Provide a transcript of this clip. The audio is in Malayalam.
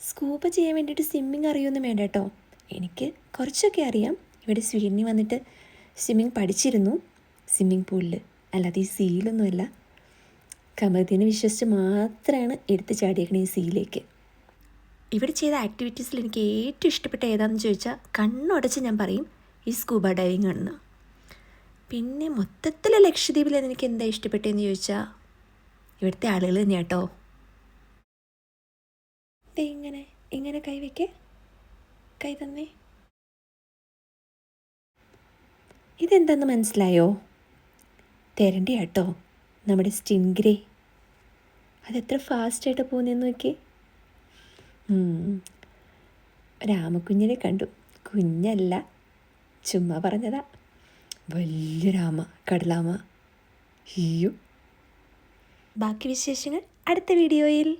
സ്കൂബ ചെയ്യാൻ വേണ്ടിയിട്ട് സ്വിമ്മിങ് അറിയുമൊന്നും വേണ്ട കേട്ടോ. എനിക്ക് കുറച്ചൊക്കെ അറിയാം. ഇവിടെ സ്വീഡനിൽ വന്നിട്ട് സ്വിമ്മിങ് പഠിച്ചിരുന്നു, സ്വിമ്മിങ് പൂളിൽ, അല്ലാതെ ഈ സീലൊന്നുമല്ല. കമറുദ്ദീനെ വിശ്വസിച്ച് മാത്രമാണ് എടുത്ത് ചാടിയേക്കണേ ഈ സീയിലേക്ക്. ഇവിടെ ചെയ്ത ആക്ടിവിറ്റീസിൽ എനിക്ക് ഏറ്റവും ഇഷ്ടപ്പെട്ട ഏതാണെന്ന് ചോദിച്ചാൽ കണ്ണുടച്ച് ഞാൻ പറയും ഈ സ്കൂബ ഡൈവിങ് ആണെന്ന്. പിന്നെ മൊത്തത്തിൽ ലക്ഷദ്വീപിൽ എനിക്ക് എന്താ ഇഷ്ടപ്പെട്ടതെന്ന് ചോദിച്ചാൽ ഇവിടുത്തെ ആളുകൾ തന്നെയാണ് കേട്ടോ. ഇങ്ങനെ ഇങ്ങനെ കൈ വയ്ക്കേ, കൈ തന്നേ. ഇതെന്താന്ന് മനസ്സിലായോ? തെരണ്ടി കേട്ടോ, നമ്മുടെ സ്റ്റിൻഗ്രേ. അതെത്ര ഫാസ്റ്റായിട്ട് പോകുന്നതെന്ന് നോക്കിയേ. രാമക്കുഞ്ഞിനെ കണ്ടു. കുഞ്ഞല്ല, ചുമ്മാ പറഞ്ഞതാ. വലിയൊരാമ, കടലാമ. അയ്യോ. ബാക്കി വിശേഷങ്ങൾ അടുത്ത വീഡിയോയിൽ.